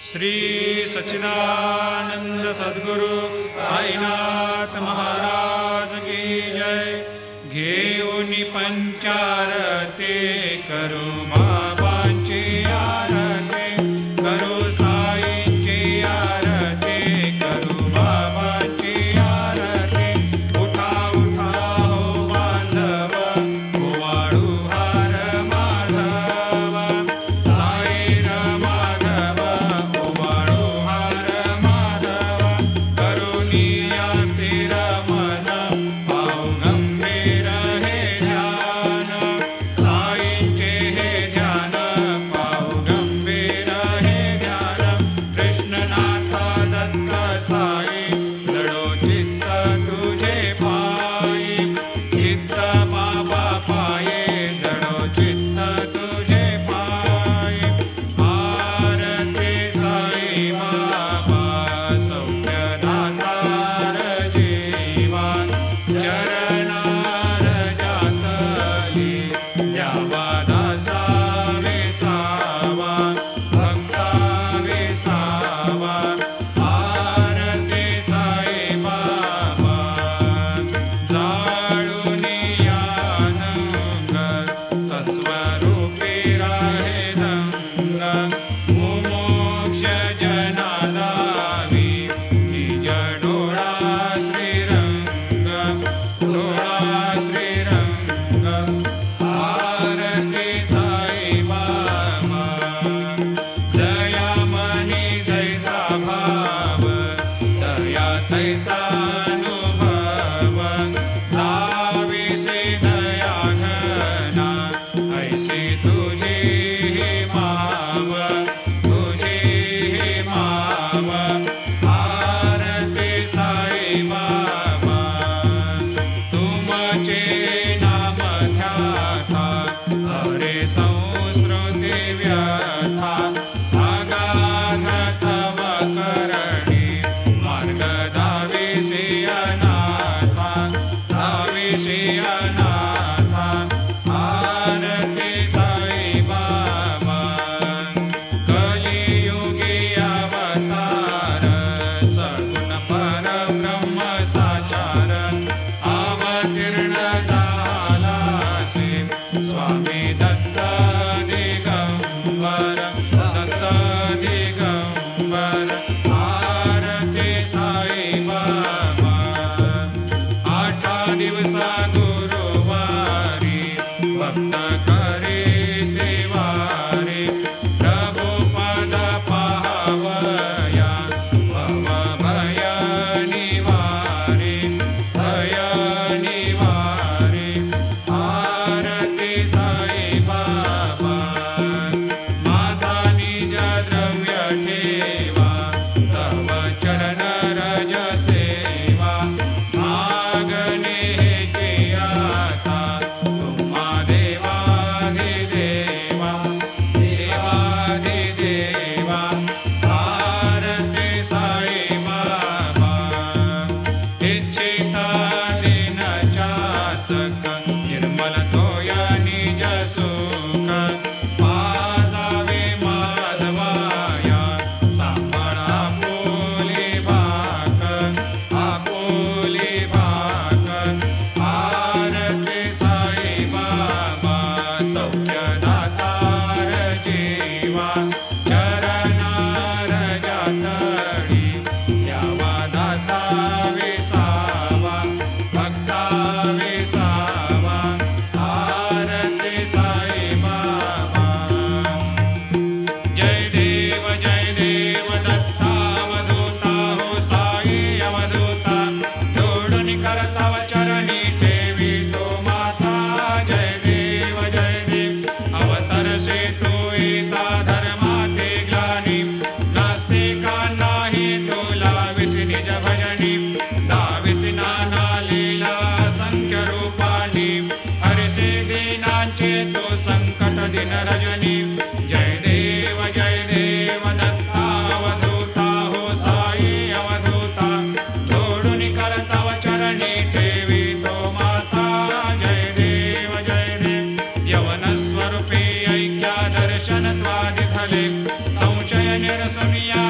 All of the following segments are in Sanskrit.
श्री सच्चिदानंद सद्गुरु साईनाथ महाराज की जय। घेऊन पंचारते करू बाबांची आरती, करू साईंची आरती, करू बाबांची आरती। उठा उठा हो बांधव, ओवाळू हार माधव, साई र माधव, ओवाळू हार माधव। करुणिया स्थिर मन, पाहू गंभीर हे ध्यान, साईंचे हे ध्यान, पाहू गंभीर हे ध्यान। कृष्णनाथ दत्त साई, लढो चित्त तुझे पायी, चित्त बाबा पाये, जडो चित्त तुझे पायी। आरती साई बाबा, सौख्य दातार जीवा, चरणार जातली, द्यावा दासा विसावा, भक्ता विसावा। आरती साई बाबा, जाळूनी आनंद, सस्वरूपी राहे रंग, मुमोक्ष जनादावी, निज डोळा श्रीरंग, डोळा श्रीरंग। आरती साई बाबा, जया मनी जैसा भाव, दया तैसा अनुभव, लाविसे दया घना, ऐसी तुझी ही माव, तुझी ही माव। आरती साई बाबा, तुमचे नाम ध्याता, हरे संस्कृती व्यथा, अगाध तव करणी, मार्ग दाविसी अनाथा, दाविसी अनाथा। आरती साई बाबा, कलियुगी अवतार, सगुण परब्रह्म साचार, अवतीर्ण झालासे, स्वामी दत्त दिगंबर, दत्त दिगंबर। आरती साई बाबा, 8 दिवसा गुरुवारी, भक्त करे देवारे, प्रभु पद पावया, भव भय निवारे, भय निवारे। आरती साई बाबा, माझा निज द्रव्य ठेवा, तव चरण रज सेवा, मागणे हेची आता, तुम्हा देवाधिदेवा, देवाधिदेवा। आरती साई बाबा, इच्छिता दिन चातक, निर्मल तोया निज सुख, पाजावे माधवाया, सांभाळा आपुली भाक, आपुली भाक। आरती साई बाबा, सौख्य दातार जीवा, चरणार जातळी, द्यावा दासा विसावा, भक्ता विसावा। आरती साई बाबा, जय देव दत्तावधूता, हो साई अवधूता, जोडून करताव चरणी ठेवी तो माता। जय देव अवतरसे तू येता, धर्माते ग्लानी, नास्तिकांनाही तुला विसी निज भजनी, दाविसी नाना लीला असंख्य रूपानी, हरसे दीनांचे तो संकट दिन रजनी। जय देव दत्तावधूता, हो साई अवधूता, जोडून करताव चरणी ठेवी तो माता। जय देव यवन स्वरूपी ऐक्या दर्शन त्वादिधले, संशय निरसनिया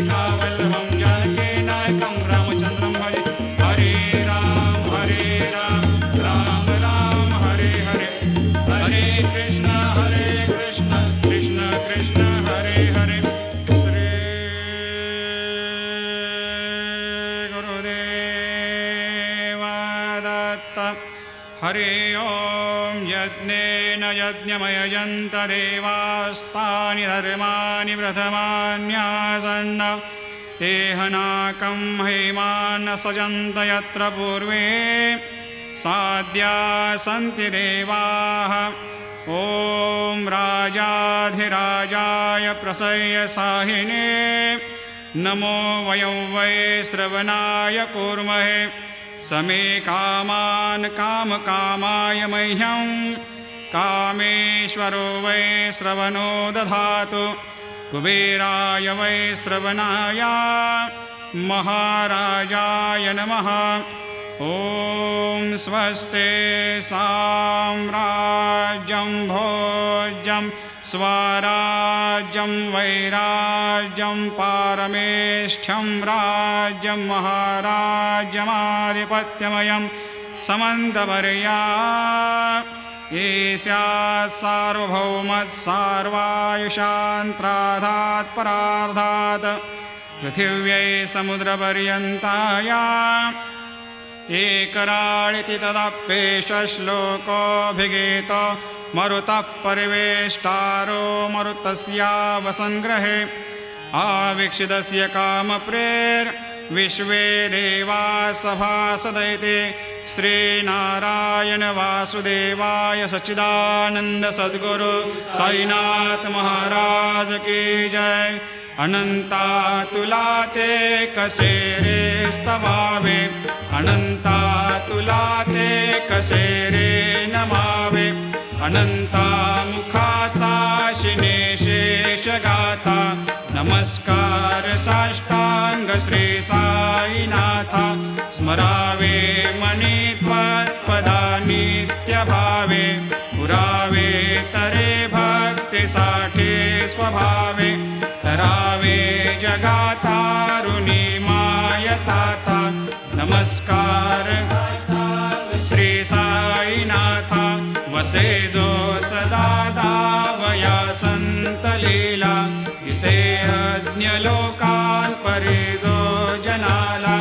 सीतावल्लभं जानकीनायकं रामचन्द्रं भजे हरे राम राम राम हरे हरे हरे कृष्ण कृष्ण कृष्ण हरे हरे श्री गुरुदेव दत्त हरि ओं यज्ञेन यज्ञमयजन्त देवास्तानि धर्माणि प्रथमान्यासन्न तेहनाकं हेमान् सजन्त यत्र पूर्वे साद्या सन्ति देवाः ॐ राजाधिराजाय प्रसह्य साहिने नमो वयं वै श्रवणाय कूर्महे समे कामान् कामकामाय मह्यं कामेश्वरो वै श्रवणो दधातु कुबेराय वै श्रवणाय महाराजाय नमः ॐ स्वस्ते साम्राज्यं भोज्यं स्वराज्यं वैराज्यं पारमेष्ठ्यं राज्यं महाराज्यमाधिपत्यमयं समन्तवर्या ईस्यात् सार्वभौमत्सार्वायुषान्त्राधात् परार्धात् पृथिव्यै समुद्रपर्यन्ताया एकराळिति तदप्येष श्लोकोऽभिगीतो मरुतः परिवेष्टारो मरुतस्यावसङ्ग्रहे आवीक्षितस्य कामप्रेर्विश्वे देवा सभासदैते श्रीनारायण वासुदेवाय सच्चिदानंद सद्गुरु साईनाथ महाराज की जय। अनंता तुलाते कसे रे स्तवावे अनंता तुलाते कसे रे नमावे अनंता मुखाचा शिनेशेष गाता नमस्कार साष्टांग श्री साईनाथा स्मरावे मनी त्वत्पदा नित्य भावे पुरावे तरे भक्ति साठे स्वभावे तरावे जगातारुणी मायताता नमस्कार श्री साईनाथा वसे जो सदा दावया संत लीला दिसे अज्ञलोकान् परे जो जनाला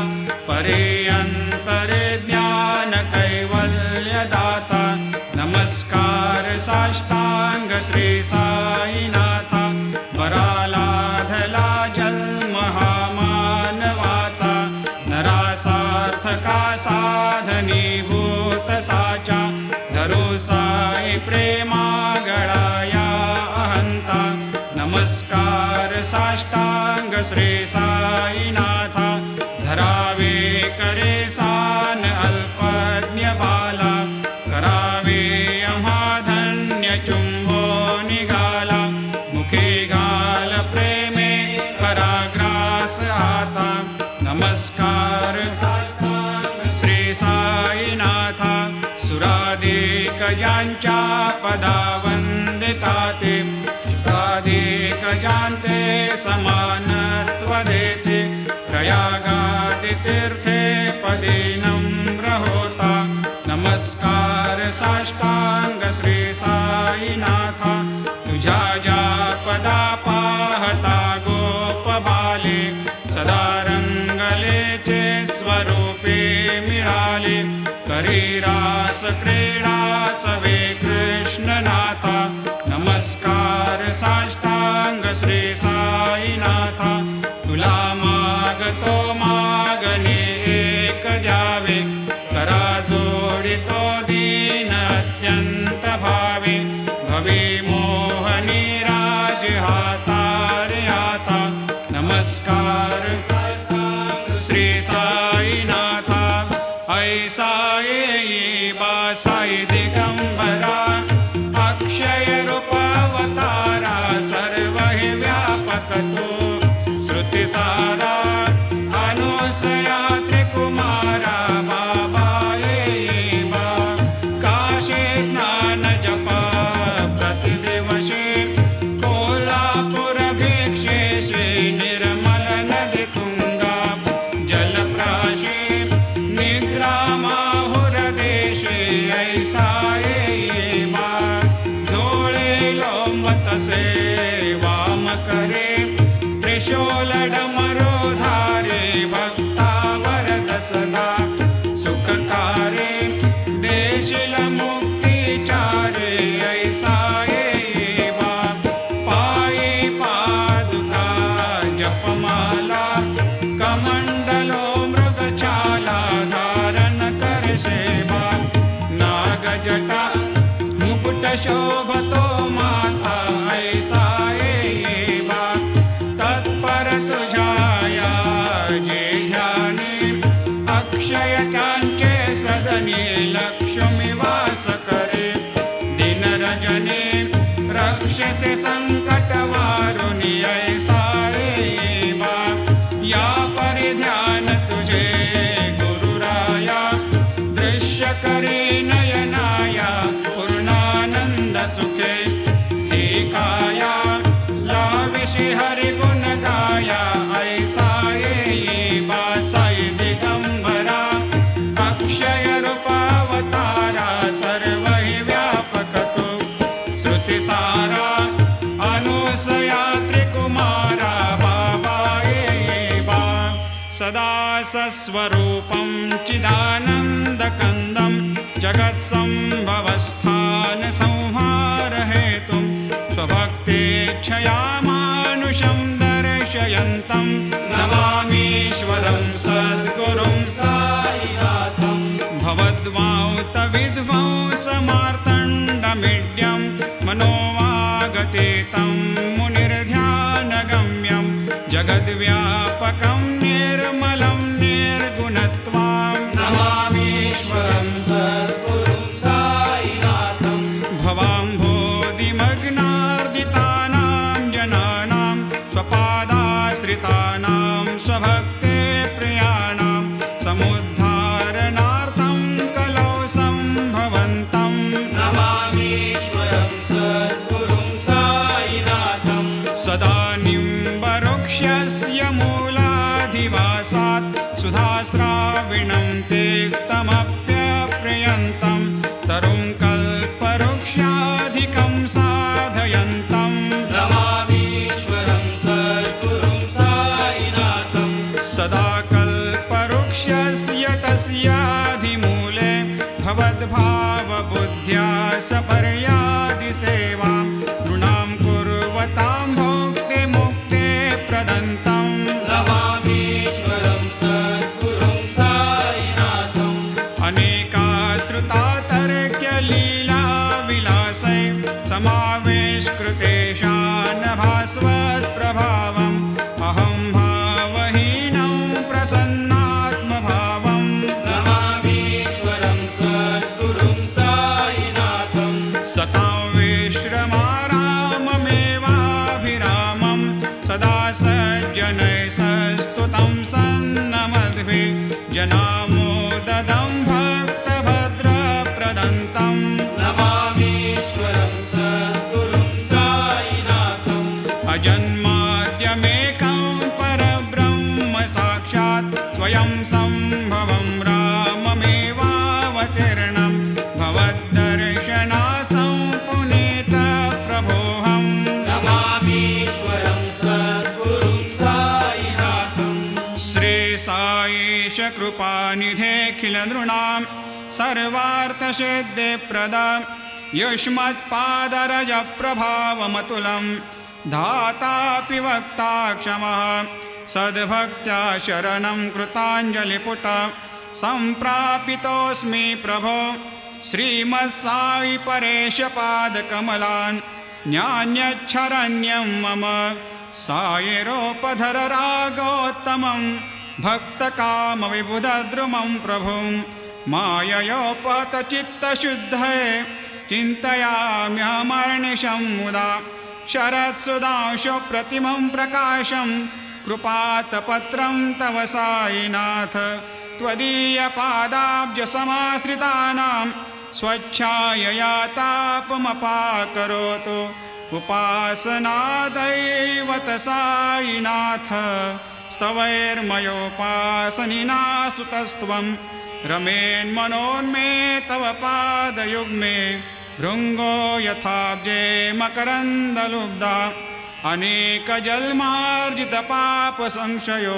परे अंतरे ज्ञान कैवल्य दाता नमस्कार साष्टांग श्री साईनाथा वरालाधला जन्म हा मानवाचा नरासार्थका साधनीभूत साचा धरो साई प्रेमा गळाया अहंता नमस्कार साष्टांग श्री साईनाथा धरावे करे सान अल्पज्ञ बाला करावे अमाधन्य चुंबो निगाला मुखे गाल प्रेमे पराग्रास आता नमस्कार श्री साईनाथा सुराधिक ज्यांच्या पदा वंदिताते शुद्धाधिक ज्यांते समानत्व देते प्रयागादि तीर्थे पदे नम्र होता नमस्कार साष्टांग श्री साईनाथा तुझ्या ज्या पदा पाहता गोप बाले सदा रंगलेचे स्वरूपे मिळाले करी रास क्रीडा सवे कृष्णनाथा नमस्कार साष्टांग श्री साईनाथा तुला मागतो मागणे एक द्यावे करा जोडितो दीन अत्यंत भावे भवे मोहनी राज हातारे आता नमस्कार श्री साईनाथा ऐसा येई बासाई दिगंबरा अक्षय रूपावतारा सर्व हे व्यापक तो श्रुति सारा अनुसया त्रिकुमारा बाबा येई बा काशी स्नान जपा प्रतिदिवशी कोल्हापुर भिक्षे श्री निर्मल माला कमंडलो मृगछाला धारण कर सेवा नागजटा मुकुट शोभतो माथा ऐसा येवा तत्पर तुझाया जे ध्याने अक्षय त्यांचे सदने लक्ष्मी वास करे दिन रजने रक्षसे संकट वारुणी ऐसा येवा या परिध्यान तुझे गुरुराया दृश्य करे नयनाया पूर्णानंद सुखे एकाया लाविषि हरि गुण गाया ऐसा येवा साई दिगंबरा अक्षय रूपावतारा सर्व व्यापक तू श्रुतिसारा अनुसया त्रिकुमारा बाबा येवा सदा सस्वरूपं चिदानन्दकन्दं जगत्सम्भवस्थान संहार हेतुं स्वभक्तेच्छया मानुषं दर्शयन्तं नमामीश्वरं सद्गुरुं साईनाथं भवद्वांतविध्वंसमार्तण्डमीड्यं मनोवागतीतं मुनिर्ध्यानगम्यं जगद्व्यापकं निर्मलं निर्गुणत्वां नमामीश्वरं सद्गुरुं साईनाथं भवाम्भोधिमग्नार्दितानां जनानां स्वपादाश्रितानां स्वभक्ते प्रियाणां समुद्धारणार्थं कलौ सम्भवन्तं नमामीश्वरं सद्गुरुं साईनाथं सदा निम्बवृक्षस्य मूलाधिवासात् सुधास्राविणं तिक्तमप्यप्रियन्तं तरुं कल्पवृक्षाधिकं साधयन्तं नमामीश्वरं सद्गुरुं साईनाथं सदा कल्पवृक्षस्य तस्याधिमूले भवद्भावबुद्ध्या सपर्यादिसेवां नृणां कुर्वतां भोक्तिमुक्ते प्रदन्तं नमामीश्वरं सद्गुरुं साईनाथम् अनेकाश्रुतातर्क्यलीलाविलासै समावेशकृतेशान् भास्वत्प्रभावम् अहं भावहीनं प्रसन्नात्मभावं नमामीश्वरं सद्गुरुं साईनाथं सतां विश्रमाराममेवाभिरामं सदा सज्जनैः सस्तुतं सन्नमद्भिः जनामोददं भक्तभद्रप्रदन्तं नमामीश्वरं सद्गुरुं साईनाथम् अजन्माद्यमेकं परब्रह्म साक्षात् स्वयं सम्भवं राममेवावतीर्णं भवद्दर्शनात् सम्पुनीतप्रभोऽहं नमामीश्वरं सद्गुरुं साईनाथम् श्री साईश कृपानिधेऽखिलनृणां सर्वार्थसिद्धिप्रदां युष्मत्पादरजप्रभावमतुलं धातापि वक्ता क्षमः सद्भक्त्या शरणं कृताञ्जलिपुट सम्प्रापितोऽस्मि प्रभो श्रीमत्साई परेशपादकमलान् न्यान्यच्छरण्यं मम सायिरोपधर रागोत्तमं भक्तकामविबुधद्रुमं प्रभुं माययोपतचित्तशुद्धये चिन्तयाम्यहमर्निशं मुदा शरत्सुधांशुप्रतिमं प्रकाशं कृपातपत्रं तव साईनाथ त्वदीयपादाब्जसमाश्रितानां स्वच्छायया तापमपाकरोतु उपासनादैवत साईनाथ स्तवैर्मयोपासनिना स्तुतस्त्वं रमेन्मनोन्मे तव पादयुग्मे भृङ्गो यथाब्जे मकरन्दलुब्धा अनेकजन्मार्जितपापसंशयो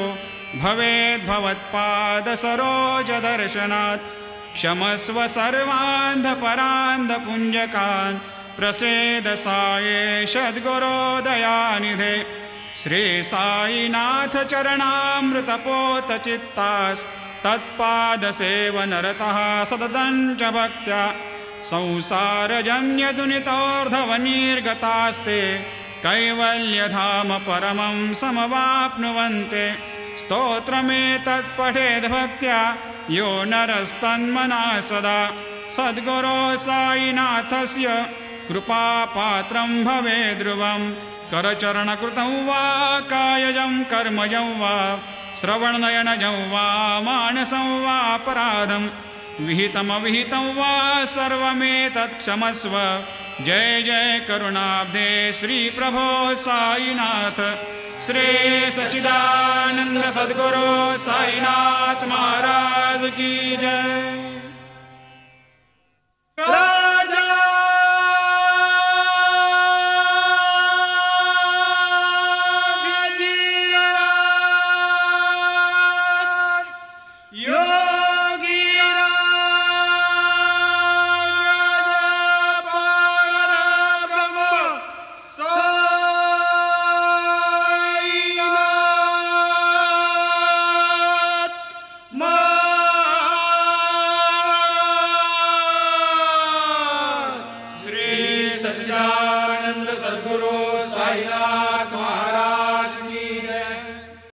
भवेद्भवत्पादसरोजदर्शनात् क्षमस्व सर्वान्धपरान्धपुञ्जकान् प्रसेद साये सद्गुरो दयानिधे श्री साईनाथ चरणामृतपोत चित्तास् तत्पादसेवनरतः सततं च भक्त्या संसारजन्यदुनितोर्धवनिर्गतास्ते कैवल्यधाम परमं समवाप्नुवन्ते स्तोत्रमेतत्पठेद्भक्त्या यो नरस्तन्मना सदा सद्गुरो साईनाथस्य कृपापात्रं भवेद् ध्रुवं करचरणकृतं वा कायजं कर्मजं वा श्रवणनयनजं वा मानसं वा अपराधं विहितमविहितं वा सर्वमेतत् क्षमस्व जय जय करुणाब्धे श्री प्रभो साईनाथ श्री सच्चिदानंद सद्गुरु साईनाथ महाराज की जय।